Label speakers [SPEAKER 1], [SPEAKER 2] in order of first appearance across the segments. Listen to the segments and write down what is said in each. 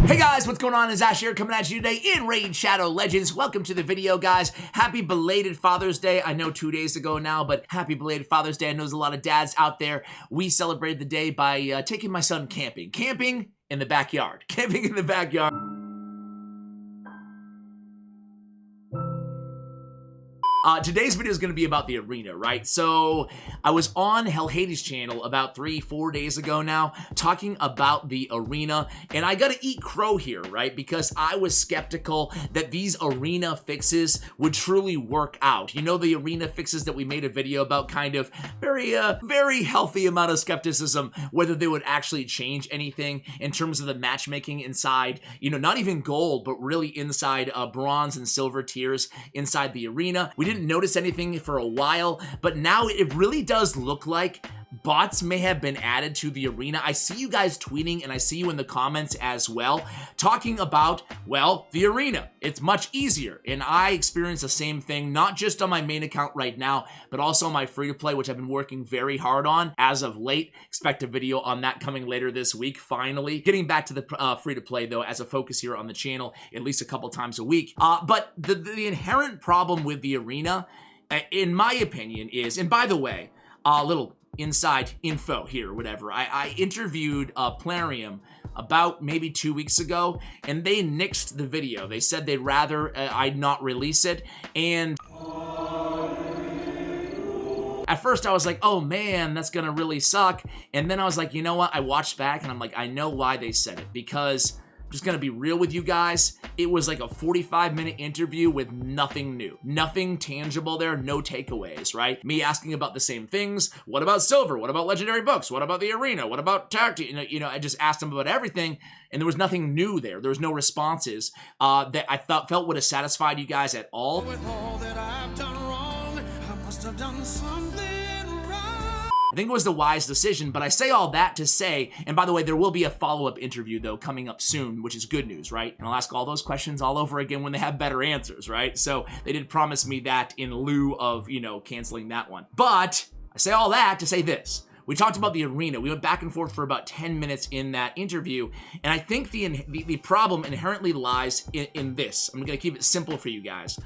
[SPEAKER 1] Hey guys, what's going on? It's Ash here coming at you today in Raid Shadow Legends. Welcome to the video, guys. Happy belated Father's Day. I know 2 days ago now, but happy belated Father's Day. I know there's a lot of dads out there. We celebrated the day by taking my son camping. Camping in the backyard. Camping in the backyard. Today's video is going to be about the arena, right? So I was on Hell Hades' channel about 3-4 days ago now talking about the arena, and I gotta eat crow here, right? Because I was skeptical that these arena fixes would truly work out. You know, the arena fixes that we made a video about, kind of very healthy amount of skepticism whether they would actually change anything in terms of the matchmaking inside, you know, not even gold, but really inside bronze and silver tiers inside the arena. We didn't notice anything for a while, but now it really does look like bots may have been added to the arena. I see you guys tweeting, and I see you in the comments as well, talking about, well, the arena. It's much easier, and I experience the same thing, not just on my main account right now, but also on my free-to-play, which I've been working very hard on as of late. Expect a video on that coming later this week, finally. Getting back to the free-to-play, though, as a focus here on the channel, at least a couple times a week. But the inherent problem with the arena, in my opinion, is, and by the way, little inside info here, whatever. I interviewed Plarium about maybe 2 weeks ago, and they nixed the video. They said they'd rather I not release it, and at first I was like, oh man, that's gonna really suck, and then I was like, you know what? I watched back and I'm like, I know why they said it, because I'm just gonna be real with you guys. It was like a 45-minute interview with nothing new, nothing tangible there, no takeaways, right? Me asking about the same things. What about silver? What about legendary books? What about the arena? What about tactic? You know, I just asked them about everything, and there was nothing new there. There was no responses that I felt would have satisfied you guys at all. With all that I've done wrong, I must have done something. I think it was the wise decision, but I say all that to say, and by the way, there will be a follow-up interview, though, coming up soon, which is good news, right? And I'll ask all those questions all over again when they have better answers, right? So they did promise me that in lieu of, you know, canceling that one. But I say all that to say this. We talked about the arena. We went back and forth for about 10 minutes in that interview, and I think the problem inherently lies in this. I'm gonna keep it simple for you guys.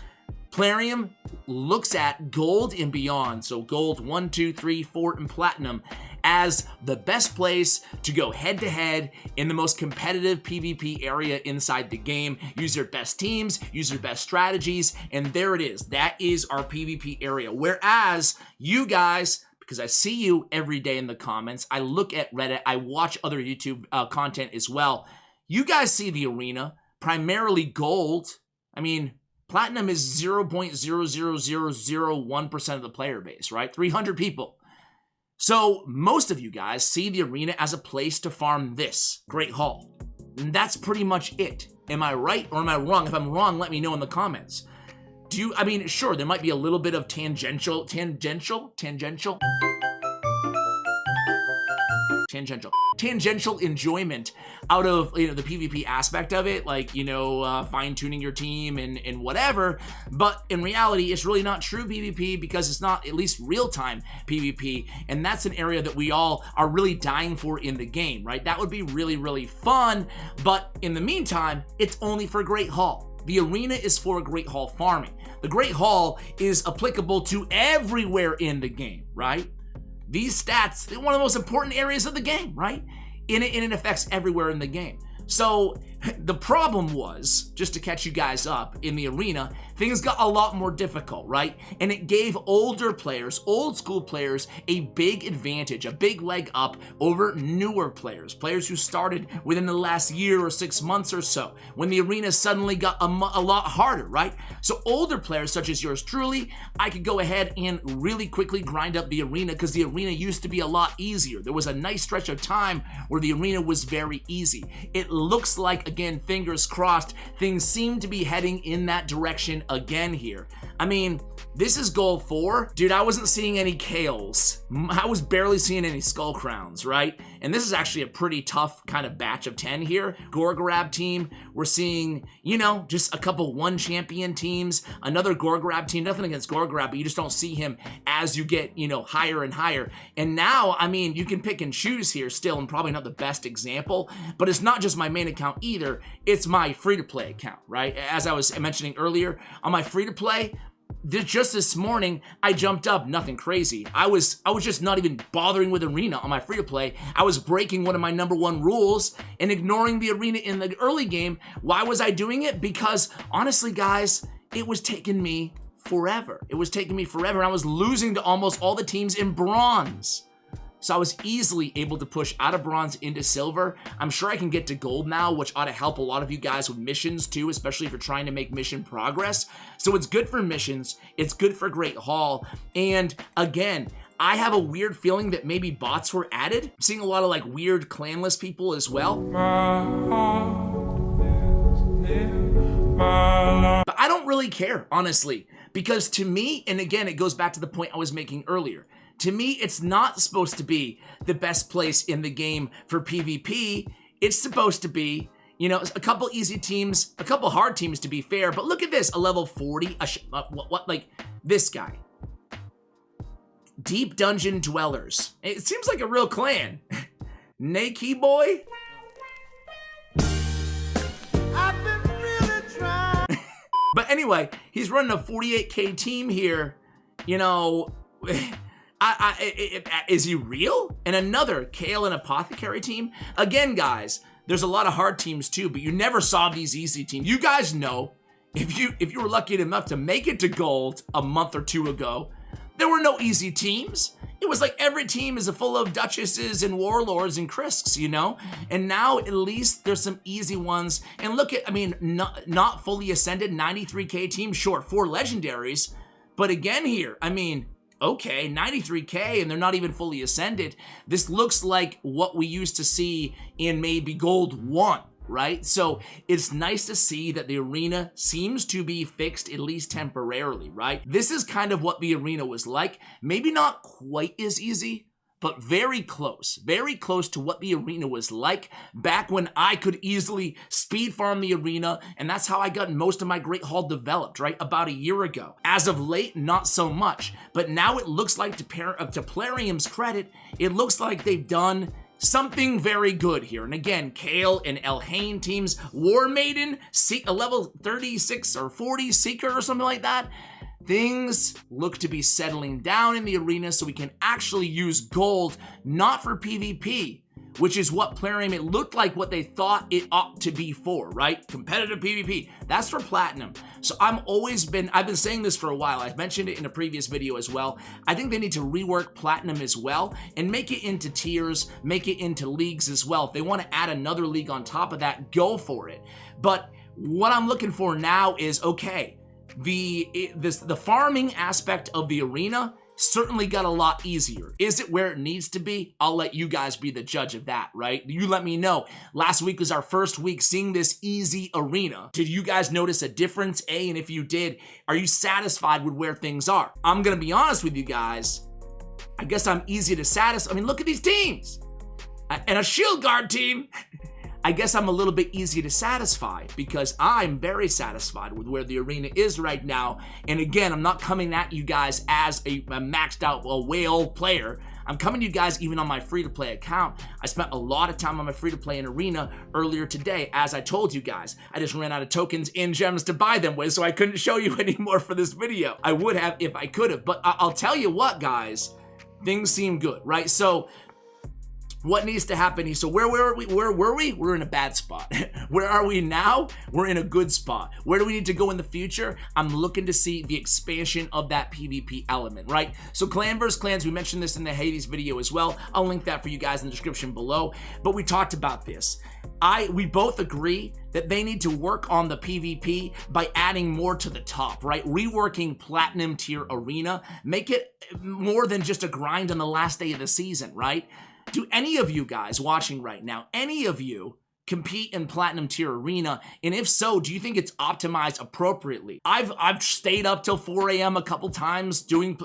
[SPEAKER 1] Plarium looks at gold and beyond, so gold 1, 2, 3, 4, and platinum, as the best place to go head-to-head in the most competitive PvP area inside the game. Use your best teams, use your best strategies, and there it is. That is our PvP area. Whereas you guys, because I see you every day in the comments, I look at Reddit, I watch other YouTube content as well, you guys see the arena, primarily gold. I mean, platinum is 0.00001% of the player base, right? 300 people. So most of you guys see the arena as a place to farm this Great Hall. And that's pretty much it. Am I right or am I wrong? If I'm wrong, let me know in the comments. I mean, sure, there might be a little bit of tangential enjoyment out of, you know, the PvP aspect of it, like, you know, fine-tuning your team and whatever, but in reality, it's really not true PvP because it's not at least real-time PvP, and that's an area that we all are really dying for in the game, right? That would be really, really fun, but in the meantime, it's only for Great Hall. The arena is for Great Hall farming. The Great Hall is applicable to everywhere in the game, right? These stats, they're one of the most important areas of the game, right? And it affects everywhere in the game. So the problem was, just to catch you guys up, in the arena, things got a lot more difficult, right? And it gave older players, old school players, a big advantage, a big leg up over newer players, players who started within the last year or 6 months or so, when the arena suddenly got a lot harder, right? So older players such as yours truly, I could go ahead and really quickly grind up the arena because the arena used to be a lot easier. There was a nice stretch of time where the arena was very easy. It looks like, again, fingers crossed, things seem to be heading in that direction again here. I mean, This is goal 4. Dude, I wasn't seeing any Kales. I was barely seeing any Skull Crowns, right? And this is actually a pretty tough kind of batch of 10 here. Gorgrab team, we're seeing, you know, just a couple 1 champion teams, another Gorgrab team, nothing against Gorgrab, but you just don't see him as you get, you know, higher and higher. And now, I mean, you can pick and choose here still, and probably not the best example, but it's not just my main account either, it's my free-to-play account, right? As I was mentioning earlier, on my free-to-play, just this morning, I jumped up, nothing crazy. I was just not even bothering with arena on my free-to-play. I was breaking one of my #1 rules and ignoring the arena in the early game. Why was I doing it? Because honestly, guys, it was taking me forever. It was taking me forever, and I was losing to almost all the teams in bronze. So I was easily able to push out of bronze into silver. I'm sure I can get to gold now, which ought to help a lot of you guys with missions too, especially if you're trying to make mission progress. So it's good for missions, it's good for Great Hall, and again, I have a weird feeling that maybe bots were added. I'm seeing a lot of like weird clanless people as well. But I don't really care, honestly, because to me, and again, it goes back to the point I was making earlier, to me, it's not supposed to be the best place in the game for PvP. It's supposed to be, you know, a couple easy teams, a couple hard teams to be fair, but look at this, a level 40, like this guy. Deep Dungeon Dwellers. It seems like a real clan. Nakey boy? I've been really trying. But anyway, he's running a 48k team here, you know, is he real? And another Kale and Apothecary team? Again, guys, there's a lot of hard teams too, but you never saw these easy teams. You guys know, if you were lucky enough to make it to gold a month or 2 ago, there were no easy teams. It was like every team is full of duchesses and warlords and Krisks, you know? And now at least there's some easy ones. And look at, I mean, not fully ascended, 93k team, short 4 legendaries. But again here, I mean, okay, 93k and they're not even fully ascended. This looks like what we used to see in maybe gold 1, right? So it's nice to see that the arena seems to be fixed, at least temporarily, right? This is kind of what the arena was like. Maybe not quite as easy, but very close to what the arena was like back when I could easily speed farm the arena, and that's how I got most of my Great Hall developed, right? About a year ago. As of late, not so much, but now it looks like, to Plarium's credit, it looks like they've done something very good here. And again, Kale and Elhain teams, War Maiden, a level 36 or 40 Seeker or something like that. Things look to be settling down in the arena so we can actually use gold, not for PvP, which is what Plarium, it looked like what they thought it ought to be for, right? Competitive PvP, that's for Platinum. So I've been saying this for a while. I've mentioned it in a previous video as well. I think they need to rework Platinum as well and make it into tiers, make it into leagues as well. If they want to add another league on top of that, go for it. But what I'm looking for now is, okay, the farming aspect of the arena certainly got a lot easier. Is it where it needs to be? I'll let you guys be the judge of that, right? You let me know. Last week was our first week seeing this easy arena. Did you guys notice a difference, A? And if you did, are you satisfied with where things are? I'm gonna be honest with you guys. I guess I'm easy to satisfy. I mean, look at these teams. And a shield guard team. I guess I'm a little bit easy to satisfy because I'm very satisfied with where the arena is right now. And again, I'm not coming at you guys as a maxed out whale player. I'm coming to you guys even on my free-to-play account. I spent a lot of time on my free-to-play in arena earlier today. As I told you guys, I just ran out of tokens in gems to buy them with, so I couldn't show you anymore for this video. I would have if I could have, but I'll tell you what, guys, things seem good, right? So what needs to happen here? So where were we? We're in a bad spot. Where are we now? We're in a good spot. Where do we need to go in the future? I'm looking to see the expansion of that PvP element, right? So clan versus clans, we mentioned this in the Hades video as well. I'll link that for you guys in the description below. But we talked about this. We both agree that they need to work on the PvP by adding more to the top, right? Reworking Platinum tier arena. Make it more than just a grind on the last day of the season, right? Do any of you guys watching right now, any of you compete in Platinum Tier Arena? And if so, do you think it's optimized appropriately? I've stayed up till 4 a.m. a couple times doing,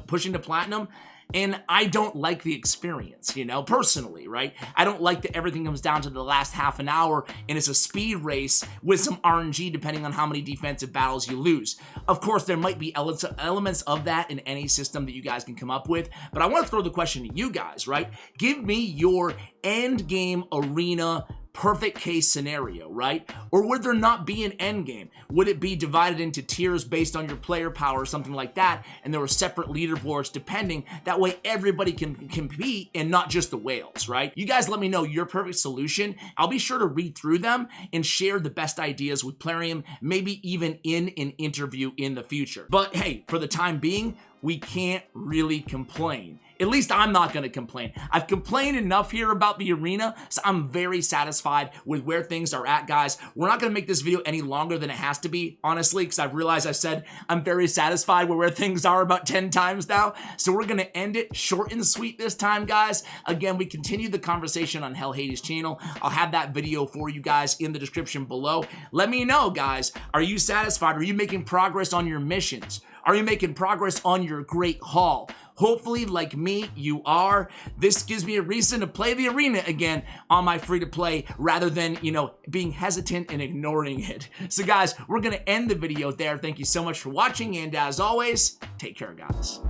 [SPEAKER 1] pushing to Platinum, and I don't like the experience, personally, right? I don't like that everything comes down to the last half an hour and it's a speed race with some RNG depending on how many defensive battles you lose. Of course, there might be elements of that in any system that you guys can come up with, but I want to throw the question to you guys, right? Give me your end game arena perfect case scenario, right? Or would there not be an end game? Would it be divided into tiers based on your player power or something like that, and there were separate leaderboards depending? That way everybody can compete and not just the whales, right? You guys let me know your perfect solution. I'll be sure to read through them and share the best ideas with Plarium, maybe even in an interview in the future. But hey, for the time being, we can't really complain. At least I'm not going to complain. I've complained enough here about the arena, so I'm very satisfied with where things are at, guys. We're not going to make this video any longer than it has to be, honestly, because I've realized I said I'm very satisfied with where things are about 10 times now. So we're going to end it short and sweet this time, guys. Again, we continue the conversation on Hell Hades' channel. I'll have that video for you guys in the description below. Let me know, guys. Are you satisfied? Are you making progress on your missions? Are you making progress on your great haul? Hopefully, like me, you are. This gives me a reason to play the arena again on my free-to-play rather than, being hesitant and ignoring it. So guys, we're going to end the video there. Thank you so much for watching, and as always, take care, guys.